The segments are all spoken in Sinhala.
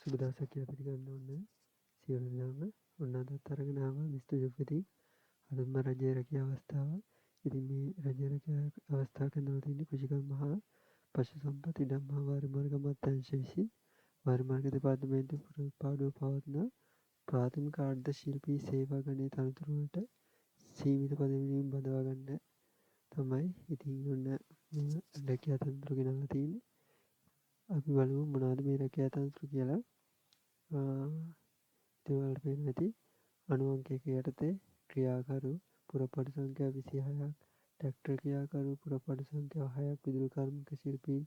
සුබ දවසක් කියලා පිළිගන්න ඕනේ සියලු දෙනාම. ඔන්න අදත් අරගෙන ආවා මිස්ටර් ජොපිති අලුත්ම රජයේ රැකියා අවස්ථාව. ඉතින් මේ රජයේ රැකියා අවස්ථාව කරනවා තියෙන්නේ කුෂිකම් මහා පශු සම්පත් ඉඩම් හා වාරිමාර්ග අමාත්‍යාංශ විසින් වාරිමාර්ග දෙපාර්තමේන්තුවේ පුරපාඩුව පවත්වන ප්‍රාථමික අර්ධ ශිල්පී සේවා ගණයේ තනතුරු වලට සීමිත පදවියෙන් බඳවා ගන්න තමයි. ඉතින් ඔන්න මේ රැකියා තනතුරු ගෙනල්ලා තියෙන්නේ. අපි බලමු මොනවද මේ රැකියා තනතුරු කියලා. ඉතින් ඔයාලට පේනවා ඇති 91 යටතේ ක්‍රියාකරු පුරපාඩු සංඛ්‍යා 26ක්, ට්‍රැක්ටර් ක්‍රියාකරු පුරපාඩු සංඛ්‍යා 6ක්, විදුලි කාර්මික ශිල්පීන්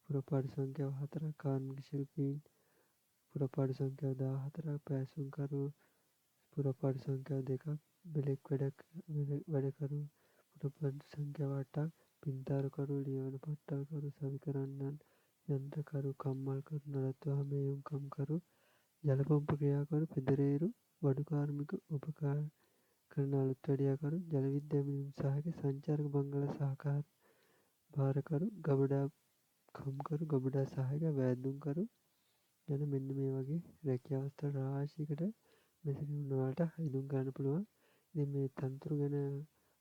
පුරපාඩු සංඛ්‍යා 4ක්, කාර්මික ශිල්පීන් පුරපාඩු සංඛ්‍යා 14ක්, පෑසුම්කරු පුරපාඩු සංඛ්‍යා 2ක්, බෙලෙක් වැඩකරු පුරපාඩු සංඛ්‍යා 8ක්, පින්තාරුකරු, ලියවන පට්ටල්කරු, සවිකරන්නන්, යන්ත්‍රකරු, කම්මල්කරු, නඩත්තු හා මෙහෙයුම්කම්කරු, ජල පම්ප ක්‍රියාකරු, පෙදරේරු, වඩු කාර්මික, උපකාර කරන අලුත් වැඩියාකරු, ජල විද්‍යා මිනිම් සහායක, සංචාරක බංගලා සහකාර භාරකරු, ගබඩා කම්කරු, ගබඩා සහායක, වෑද්දුම්කරු යන මෙන්න මේ වගේ රැකියා අවස්ථා රාශියකට මෙතනින් ඔයාලට හයිදුම් ගන්න පුළුවන්. ඉතින් මේ තනතුරු ගැන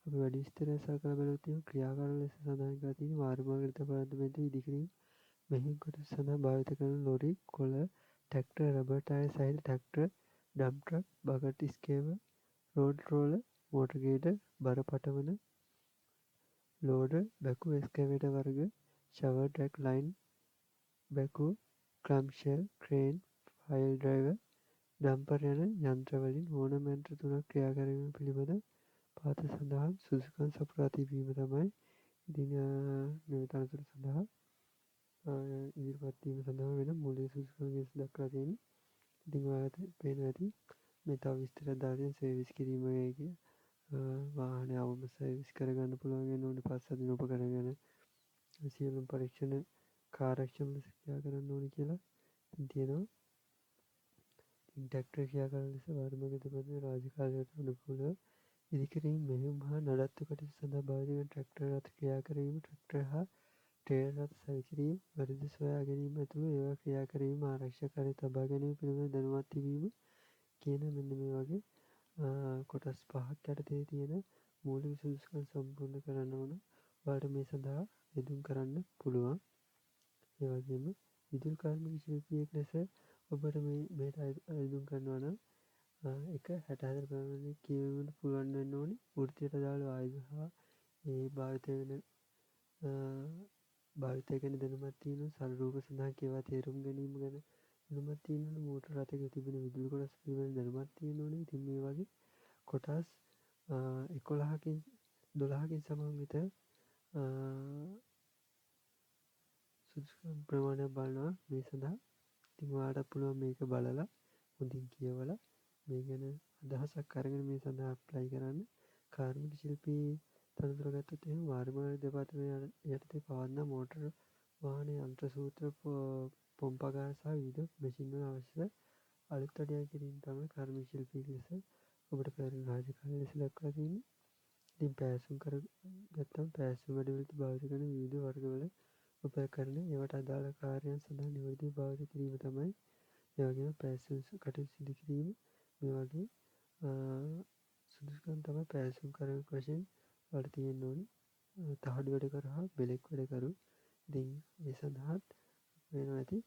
අපි වැඩි විස්තරයක් සලකලා බලුවොත් එහෙනම් ක්‍රියාකාර ලෙස සඳහන් කරලා තියෙන වාරිමාර්ග දෙපාර්තමේන්තුවේ ඉදිකිරීම මෙහෙයුම් කොටස සඳහා භාවිත කරන ලොරි, කොළ, ට්‍රැක්ටර්, රබර් ටයර් සහිත tractor, dump truck, bucket scraper, road roller, motor grader, බර පටවන ලෝඩර්, බැකු එක්ස්කවේටර් වර්ග, shovel truck, line backhoe, clamshell, crane, pile driver, dumper යන යන්ත්‍රවලින් ඕනෑම යන්ත්‍ර තුනක් ක්‍රියා කිරීම පිළිබඳ පාත සඳහන් සුදුසුකම් සපුරා තිබීම තමයි. ඉතින් මේ තනතුර සඳහා ඉදිරිපත් වීම සඳහා වෙන මූලික සුදුසුකම් දක්වලා තියෙනවා. ඉතින් ඔයාලට පේනවා ඇති මේ තව විස්තරයක් දාලා තියෙන සර්විස් කිරීම කිය වාහනය අවම සර්විස් කරගන්න පුළුවන් වෙන ඕනේ පස්සදින උපකරණ ගැන සියලුම පරීක්ෂණ කාර්යක්ෂම ලෙස ක්‍රියා කරන්න ඕනේ කියලා තියෙනවා. ඉතින් ට්‍රැක්ටර් ක්‍රියාකාර ලෙස වාරිමාර්ග දෙපාර්තමේන්තුවේ රාජකාරියට අනුකූලව ඉදිකිරීම මෙහෙයුම් හා නඩත්තු කටයුතු සඳහා භාවිත කරන ට්‍රැක්ටර් රථ ක්‍රියා කිරීම, ට්‍රැක්ටර් හා ට්‍රේලර් රථ සවිකිරීම, වැරදි සොයා ගැනීම ඇතුළු ඒවා ක්‍රියා කිරීම, ආරක්ෂාකාරී තබා ගැනීම පිළිබඳ දැනුවත් තිබීම කියන මෙන්න මේ වගේ කොටස් 5ක් යටතේ තියෙන මූලික සුදුසුකම් සම්පූර්ණ කරන්න ඕන. ඔයාලට මේ සඳහා යෙදුම් කරන්න පුළුවන්. ඒ වගේම විදුලි කාර්මික ශිල්පියෙක් ලෙස ඔබට මේට යෙදුම් කරනවා නම් 1.64 පමණ කියවීමට පුළුවන් වෙන්න ඕනේ. වෘත්තියට අදාළ ආයුධ හා ඒ භාවිතය ගැන දැනුමක් තියෙනවා. සරල රූප සඳහන් කියවා තේරුම් ගැනීම ගැන දැනුමක් තියෙනවා. මෝටර රථයක තිබෙන විදුලි කොටස් පිළිබඳ දැනුමක් තියෙන්න ඕනේ. ඉතින් මේ වගේ කොටස් 11කින් 12කින් සමන්විත සුදුසුකම් ප්‍රමාණයක් බලනවා මේ සඳහා. ඉතින් ඔයාලට පුළුවන් මේක බලලා හොඳින් කියවලා මේ ගැන අදහසක් අරගෙන මේ සඳහා ඇප්ලයි කරන්න. කාර්මික ශිල්පී තනතුර ගත්තොත් එහෙනම් වාරිමාර්ග දෙපාර්තමේන්තුව යටතේ පවත්නා මෝටර වාහන යන්ත්‍ර සූත්‍ර පොම්පාගාර සහ විවිධ මැෂින් වල අවශ්‍ය අලුත් වැඩියා කිරීම තමයි කාර්මික ශිල්පියෙක් ලෙස ඔබට කරන රාජකාරිය ලෙස දක්වලා තියෙන්නේ. ඉතින් පෑසුම් කරගත්තම පෑසුම් වැඩවලදී භාවිත කරන විවිධ වර්ගවල උපකරණ ඒවට අදාළ කාර්යයන් සඳහා නිවැරදිව භාවිත කිරීම තමයි. ඒ වගේම පෑසුම් කටයුතු සිදු කිරීම මේ වගේ සුදුසුකම් තමයි පෑසුම් කරන වශයෙන් වලට තියෙන්න ඕනේ. තහඩු වැඩකරු හා බෙලෙක් වැඩකරු. ඉතින් ඒ සඳහාත් වෙනවා ඇති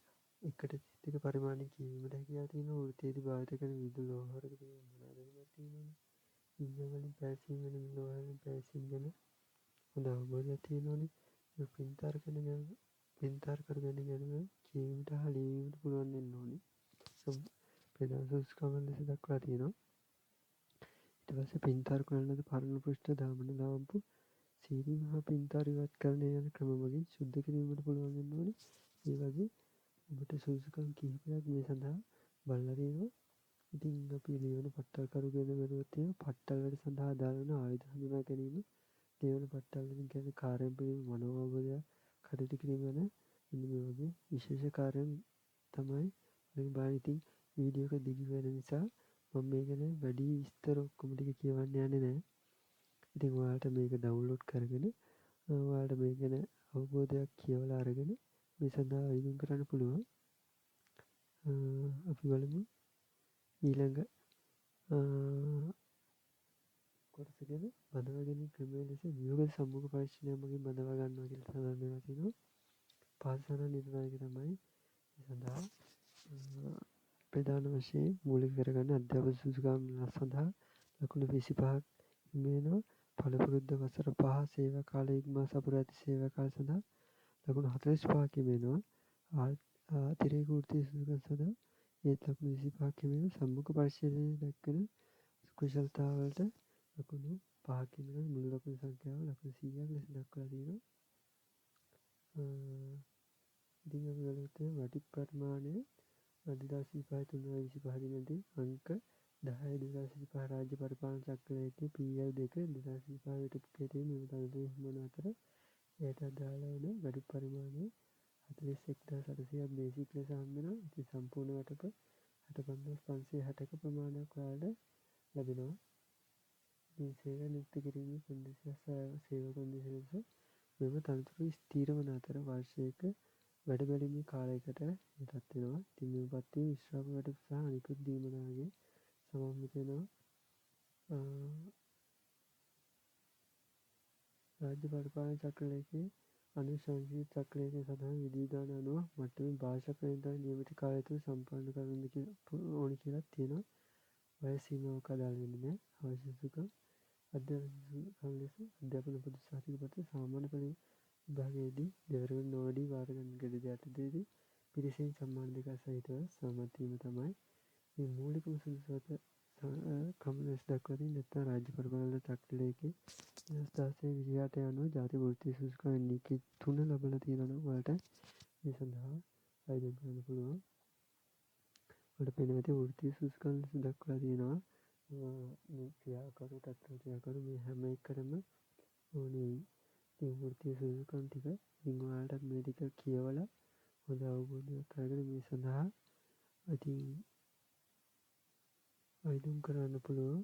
1:32 පරිමාණය කියවීමට හැකියාව තියෙනවා. වෘත්තියේදී භාවිත කරන විදුලි ලෝහ වර්ග පිළිබඳ දැනුමක් තියෙනවා. ඉන්ජින් වලින් පැසීම් වෙන ලෝහ වලින් පැසීම් ගැන හොඳ අවබෝධයක් තියෙන්න ඕනේ. පින්තාරුකරු ගැන කියවීමට හා ලියවීමට පුළුවන් වෙන්න ඕනේ. ප්‍රධාන සුදුසුකම් ලෙස දක්වලා තියෙනවා. ඊට පස්සේ පින්තාරු කරන ලද පරණ පෘෂ්ඨ දාමන ලාම්පු සීනි මහා පින්තාරු ඉවත් කරන යන ක්‍රම මගින් සුද්ධ කිරීමට පුළුවන් වෙන්න ඕනේ. ඒ වගේ ඔබට සුදුසුකම් කිහිපයක් මේ සඳහා බලලා තියෙනවා. ඉතින් අපි ලියවන පට්ටල්කරු ගැන බැලුවොත් එහෙනම් පට්ටල් වැඩ සඳහා අදාළ වන ආයුධ හඳුනා ගැනීම, ලියවන පට්ටල් වලින් කියන්නේ කාර්යයන් පිළිබඳ මනෝවබෝධය කටයුතු කිරීම ගැන මෙන්න මේ වගේ විශේෂ කාර්යයන් තමයි මම බලන්නේ. ඉතින් වීඩියෝ එක දිග වෙන නිසා මම මේ ගැන වැඩි විස්තර ඔක්කොම ටික කියවන්න යන්නේ නැහැ. ඉතින් ඔයාලට මේක ඩවුන්ලෝඩ් කරගෙන ඔයාලට මේ ගැන අවබෝධයක් කියවලා අරගෙන මේ සඳහා අයදුම් කරන්න පුළුවන්. අපි බලමු ඊළඟ කොටස ගැන. බඳවා ගැනීම ක්‍රමය ලෙස වියෝග සම්මුඛ පරීක්ෂණය මගින් බඳවා ගන්නවා කියලා සඳහන් වෙලා තිනවා. පාසල නිර්ණායක තමයි. ඒ සඳහා ප්‍රධාන වශයෙන් මූලික කරගන්න අධ්‍යාපන සුදුසුකම් සඳහා ලකුණු 25ක් හිමිවෙනවා. පළපුරුද්ද වසර 5 සේවා කාලය ඉක්මවා සපුරා ඇති සේවා කාල සඳහා ලකුණු 45ක් හිමිවෙනවා. අතිරේක වෘත්තීය සුදුසුකම් සඳහා ඒත් ලකුණු 25ක් හිමිවෙනවා. සම්මුඛ පරීක්ෂණයේ දක්වන කුසලතාවලට ලකුණු 5ක් හිමිවෙනවා. මුළු ලකුණු සංඛ්‍යාව ලකුණු 100ක් ලෙස දක්වලා තියෙනවා. ඉතින් අපි බලමු වටි පරිමාණය 2025 දිනදී අංක 10 2025 රාජ්‍ය පරිපාලන චක්‍රයේදී PL2 2025 විටපිටේ මෙම තනතුරු හිමිවන අතර එයට අදාළ වන වැඩි පරිමාණය 41860ක් බේසික් ලෙස හම්බ වෙනවා. ඉතින් සම්පූර්ණ වැටුප 65560ක ප්‍රමාණයක් ඔයාලට ලැබෙනවා. ඉතින් සේවය නියුක්ත කිරීමේ කොන්දේසිය සේවා කොන්දේසිය ලෙස මෙම තනතුරු ස්ථිර වන අතර වර්ෂයක වැඩ බැලීමේ කාලයකට යටත් වෙනවා. ඉතින් මේ පත්තියේ විශ්‍රාම වැටුප සහ අනිකුත් දීමනාගේ සමන්විත වෙනවා. රාජ්‍ය පරිපාලන චක්‍රලේඛයේ අනුශාසනික චක්‍රලේඛයේ සඳහන් විධිවිධාන අනුව මට්ටමේ භාෂා ප්‍රේරිත නියමිත කාලය තුළ සම්පන්න කරන්න ඕනි කියලා තියෙනවා. වයස සීමාවක් අදාළ වෙන්නේ නැහැ. අවශ්‍ය සුදුසුකම් අධ්‍යාපන ලෙස අධ්‍යාපන පොදු සහතික පත්‍ර සාමාන්‍ය පෙළ විභාගයේදී දෙවරකට නොවැඩි වාර ගණනකදී යටතේදී පිරිසෙන් සම්මාන දෙකක් සහිතව සමත් වීම තමයි මේ මූලිකම සුදුසුකම් ක්‍රම ලෙස දක්වලා තියෙන්නේ. නැත්නම් රාජ්‍ය පරිපාලන චක්‍රලේඛයේ 2028 අනුව ජාතික වෘත්තීය සුදුසුකම් NEC 3 ලැබලා තියෙනවා නම් ඔයාලට මේ සඳහා ආයෝජනය කරන්න පුළුවන්. ඔයාලට පේන විදිහට වෘත්තීය සුදුසුකම් ලෙස දක්වලා තියෙනවා. මේ ක්‍රියාකරු තත්ත්ව ක්‍රියාකරු මේ හැම එකටම ඕනේ ඉතින් වෘත්තීය සුදුසුකම් ටික. ඉතින් ඔයාලට මේ ටික කියවලා හොඳ අවබෝධයක් අරගෙන මේ සඳහා ඉතින් ආයෝජන කරන්න පුළුවන්.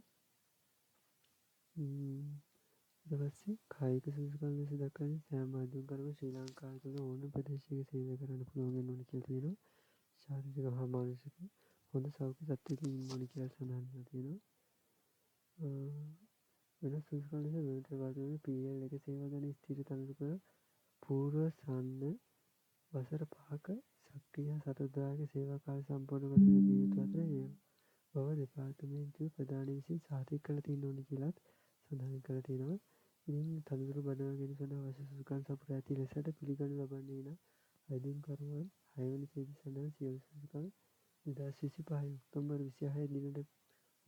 ඊට පස්සේ කායික සුදුසුකම් ලෙස දක්වන්නේ සෑම ආයෝජනකරුවෙකුම ශ්‍රී ලංකාව තුළ ඕනෑම ප්‍රදේශයක සේවය කරන්න පුළුවන් වෙන්න ඕනේ කියලා තියෙනවා. ශාරීරික හා මානසික හොඳ සෞඛ්‍ය තත්ත්වයක ඉන්න ඕනේ කියලා සඳහන් කරලා තියෙනවා. වෙනස් සුදුසුකම් ලෙස වෙනත් දෙපාර්තමේන්තුවේ PL1 සේවා ගැන ස්ථිර තනතුරු පූර්ව සන්න වසර 5ක සක්‍රීය සතදායක සේවා කාලය සම්පූර්ණ කර තිබිය යුතු අතර ඒ බව දෙපාර්තමේන්තුවේ ප්‍රධානී විසින් සහතික කරලා තියෙන්න ඕනේ කියලාත් සඳහන් කරලා තියෙනවා. ඉතින් තනතුරු බඳවා ගැනීම සඳහා අවශ්‍ය සුදුසුකම් සපුරා ඇති ලෙසට පිළිගනු ලබන්නේ නම් අයිතිකරුවන් 6 වෙනි පේජය සඳහන් සියලු සුදුසුකම් 2025 ඔක්තෝබර් 26 දිනට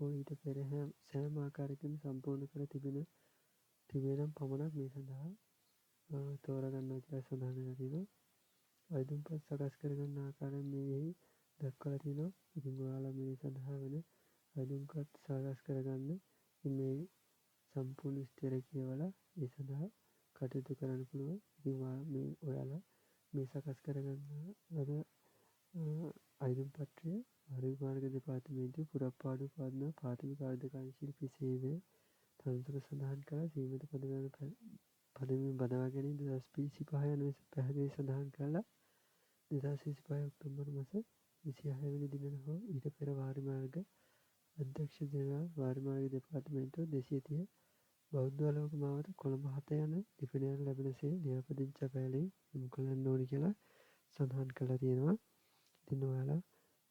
හෝ ඊට පෙර සෑම ආකාරයකින්ම සම්පූර්ණ කර තිබේ නම් පමණක් මේ සඳහා තෝරා ගන්නවා කියලා සඳහන් කරලා තියෙනවා. අයිතිපත් සකස් කරගන්න ආකාරය මෙහි දක්වලා තියෙනවා. ඉතින් ඔයාලා මේ සඳහා වෙන අයිතිපත් සකස් කරගන්න මේ සම්පූර්ණ විස්තර කියවලා ඒ සඳහා කටයුතු කරන්න පුළුවන්. ඉතින් මේ ඔයාලා මේ සකස් කරගන්න ලද අයිතිම් පත්‍රය මාර්ග දෙපාර්තමේන්තුවේ පුරප්පාඩු පවත්වන ප්‍රාථමික ආරාධකාරී ශිල්පී සේවය තනතුරු සඳහන් කර සීමිත පදවියෙන් බඳවා ගැනීම 2025 යන පැහැදිලි සඳහන් කළා. 2025 ඔක්තෝබර් මාස 26 වෙනි දිනට හෝ ඊට පෙර වාරි මාර්ග අධ්‍යක්ෂ ජනරාල් වාරි මාර්ග දෙපාර්තමේන්තුව 230 බෞද්ධ ආලෝක මාවත කොළඹ 7 යන ලිපිනයක් ලැබෙනසේ ලියාපදිංචි අපැලේ යොමු කරන්න ඕනි කියලා සඳහන් කරලා තියෙනවා. ඉතින් ඔයාලා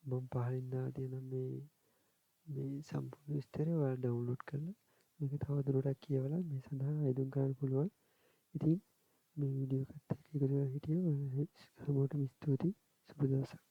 මම පහලින් දාලා තියෙන මේ සම්පූර්ණ විස්තරය ඔයාලා ඩවුන්ලෝඩ් කරලා මේක තවදුරටත් කියවලා මේ සඳහා ආයෝජන කරන්න පුළුවන්. ඉතින් මේ වීඩියෝ එකත් එක්ක එකතු වෙලා හිටියෝ හැමෝටම ස්තුතියි. සුබ දවසක්.